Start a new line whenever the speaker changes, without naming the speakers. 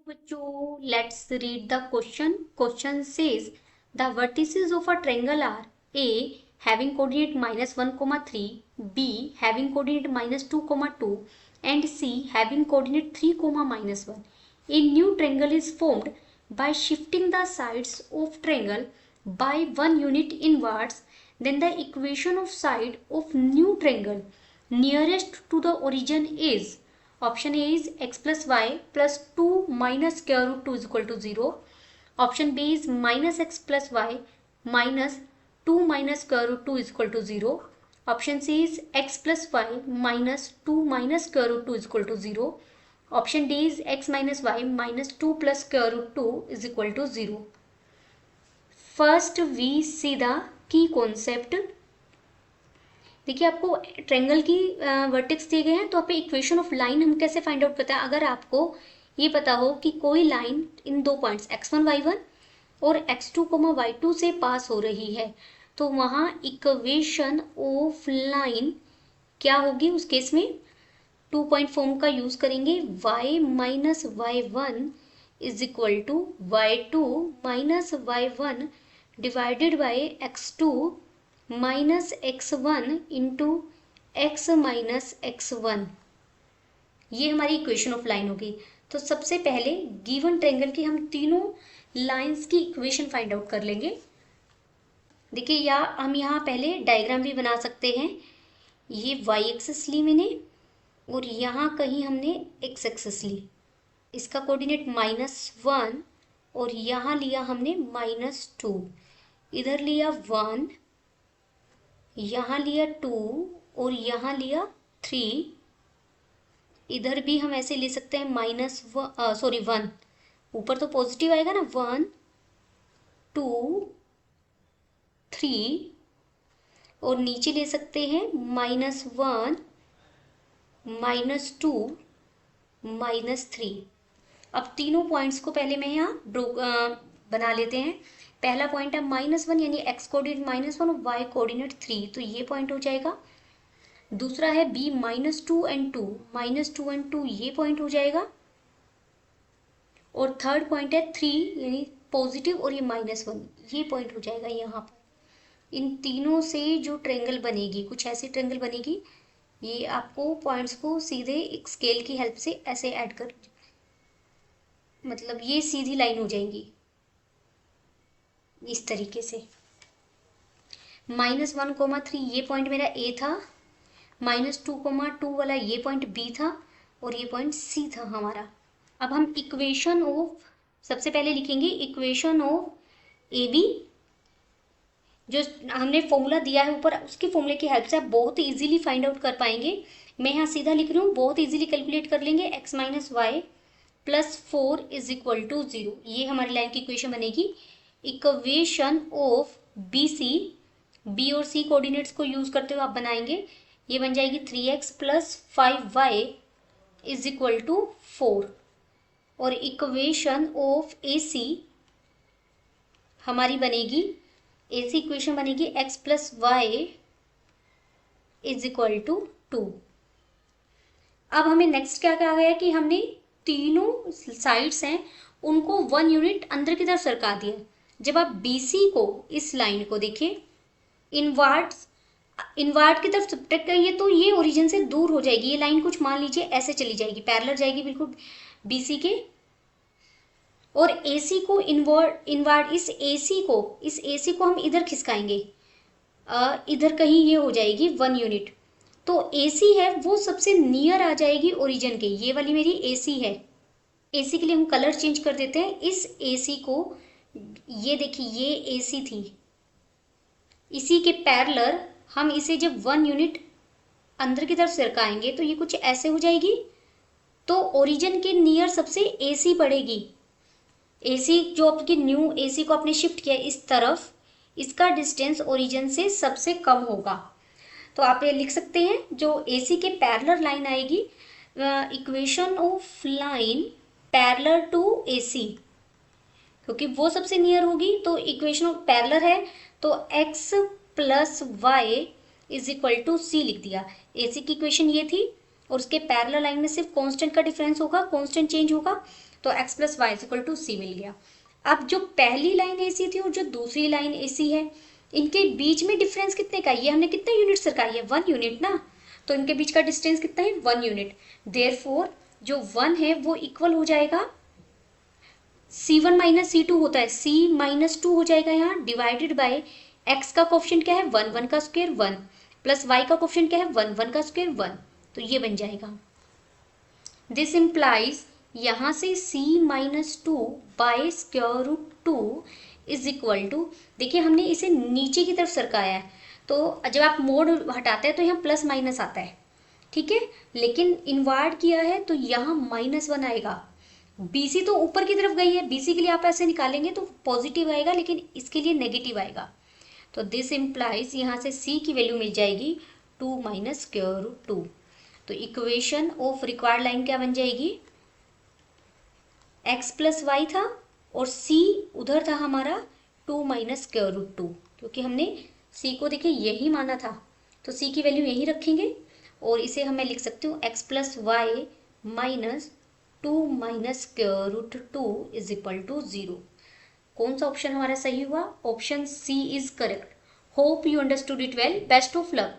बच्चों, let's read the question. Question says the vertices of a triangle are A having coordinate -1, 3, B having coordinate -2, 2, and C having coordinate 3, -1. A new triangle is formed by shifting the sides of triangle by 1 unit inwards. Then the equation of side of new triangle nearest to the origin is. Option A is x plus y plus 2 minus square root 2 is equal to 0. Option B is minus x plus y minus 2 minus square root 2 is equal to 0. Option C is x plus y minus 2 minus square root 2 is equal to 0. Option D is x minus y minus 2 plus square root 2 is equal to 0. First we see the key concept. देखिए, आपको triangle की vertex दिए गए हैं, तो आप equation of line हम कैसे फाइंड आउट करते हैं। अगर आपको ये पता हो कि कोई लाइन इन दो पॉइंट्स x1 y1 और x2 y2 से पास हो रही है, तो वहाँ इक्वेशन ऑफ लाइन क्या होगी। उस केस में 2 पॉइंट फॉर्म का यूज करेंगे। y minus y1 is equal to y2 minus y1 divided by x2 minus x1 into x minus x1। ये हमारी इक्वेशन ऑफ लाइन होगी। तो सबसे पहले गिवन ट्रायंगल की हम तीनों लाइंस की इक्वेशन फाइंड आउट कर लेंगे। देखिए, या हम यहाँ पहले डायग्राम भी बना सकते हैं। ये y एक्सिस ली मैंने और यहाँ कहीं हमने x एक्सिस ली। इसका कोऑर्डिनेट -1 और यहाँ लिया हमने -2। इधर लिया 1, यहाँ लिया 2 और यहाँ लिया 3। इधर भी हम ऐसे ले सकते हैं -1, ऊपर तो पॉजिटिव आएगा ना, 1 2 3, और नीचे ले सकते हैं -1 -2 -3। अब तीनों पॉइंट्स को पहले मैं यहाँ बना लेते हैं। पहला पॉइंट है -1 यानी x कोऑर्डिनेट -1 और y कोऑर्डिनेट 3, तो ये पॉइंट हो जाएगा। दूसरा है b -2 and 2 ये पॉइंट हो जाएगा। और थर्ड पॉइंट है 3 यानी पॉजिटिव और ये -1, ये पॉइंट हो जाएगा यहाँ पर। इन तीनों से जो ट्रायंगल बनेगी, कुछ ऐसी ट्रायंगल बनेगी। ये आपको पॉइंट्स को सीधे एक स्केल की हेल्प से ऐसे ऐड कर, मतलब ये सीधी लाइन हो जाएंगी इस तरीके से। -1, 3 ये पॉइंट मेरा A था, -2, 2 वाला ये पॉइंट B था और ये पॉइंट C था हमारा। अब हम इक्वेशन ऑफ सबसे पहले लिखेंगे इक्वेशन ऑफ AB। जो हमने फॉर्मूला दिया है ऊपर, उसके फॉर्मूले की हेल्प से आप बहुत इजीली फाइंड आउट कर पाएंगे। मैं यहाँ सीधा लिख रही हूँ, बहुत इजीली कैलकुलेट कर लेंगे। x minus y plus 4 is equal to 0, ये हमारी लाइन की इक्वेशन बनेगी। इक्वेशन ऑफ B और C कोऑर्डिनेट्स को यूज करते हुए आप बनाएंगे। ये बन जाएगी 3x plus 5y is equal to 4। और इक्वेशन ऑफ AC हमारी बनेगी, AC इक्वेशन बनेगी x plus y is equal to 2। अब हमें नेक्स्ट क्या कहा गया कि हमने तीनों साइड्स हैं उनको 1 यूनिट अंदर की तरफ सरका दिया। जब आप BC को, इस लाइन को देखिए, इनवर्ट की तरफ सब्ट्रैक्ट करेंगे तो ये ओरिजिन से दूर हो जाएगी। ये लाइन कुछ मान लीजिए ऐसे चली जाएगी, पैरेलल जाएगी बिल्कुल BC के। और AC को इनवर्ट इस AC को हम इधर खिसकाएंगे, इधर कहीं ये हो जाएगी 1 यूनिट। तो AC है वो सबसे नियर आ जाएगी ओरिजिन के। ये वाली मेरी AC है। AC के लिए हम कलर चेंज कर देते हैं। इस AC को, ये देखिए ये AC थी, इसी के पैरेलल हम इसे जब 1 यूनिट अंदर की तरफ सरकाएंगे तो ये कुछ ऐसे हो जाएगी। तो ओरिजिन के नियर सबसे AC पड़ेगी। AC जो आपकी न्यू AC को आपने शिफ्ट किया इस तरफ, इसका डिस्टेंस ओरिजिन से सबसे कम होगा। तो आप ये लिख सकते हैं, जो AC के पैरेलल लाइन आएगी, equation of line parallel to AC, क्योंकि वो सबसे नियर होगी। तो इक्वेशन ऑफ पैरेलल है तो x plus y is equal to C लिख दिया। AC की इक्वेशन ये थी और उसके पैरेलल लाइन में सिर्फ कांस्टेंट का डिफरेंस होगा, कांस्टेंट चेंज होगा। तो x plus y equal to c मिल गया। अब जो पहली लाइन AC थी और जो दूसरी लाइन AC है, इनके बीच में डिफरेंस कितने का है? ये हमने कितना यूनिट सरकाई है? 1 यूनिट ना, तो इनके बीच का डिस्टेंस कितना है? 1 यूनिट। देयरफॉर जो 1 है वो इक्वल हो जाएगा C1 माइनस C2 होता है, C माइनस 2 हो जाएगा यहाँ, डिवाइडेड बाय x का कोफिशिएंट क्या है? 1, 1 का स्क्वायर 1, प्लस y का कोफिशिएंट क्या है? 1, 1 का स्क्वायर 1, तो ये बन जाएगा। दिस इम्प्लाइज यहाँ से c minus 2 by square root 2 is equal to, देखिए हमने इसे नीचे की तरफ सरकाया है, तो जब आप मोड हटाते हैं तो यहाँ प्लस माइनस आता है, ठीक है, लेकिन इनवर्ट किया है तो यहाँ -1 आएगा। BC तो ऊपर की तरफ गई है, BC के लिए आप ऐसे निकालेंगे तो पॉजिटिव आएगा, लेकिन इसके लिए नेगेटिव आएगा। तो दिस इम्प्लाइज यहाँ से C की वैल्यू मिल जाएगी 2 माइनस स्क्वायर रूट 2। तो इक्वेशन ऑफ रिक्वायर्ड लाइन क्या बन जाएगी? x प्लस वाई था और c उधर था हमारा 2 माइनस स्क्वायर रूट 2, क्योंकि हमने c को देखिए यही माना था, तो c की वैल्यू यही रखेंगे और इसे हमें लिख सकती हूँ x plus y minus 2 minus square root 2 is equal to 0। कौन सा ऑप्शन हमारा सही हुआ? Option C is correct. Hope you understood it well. Best of luck.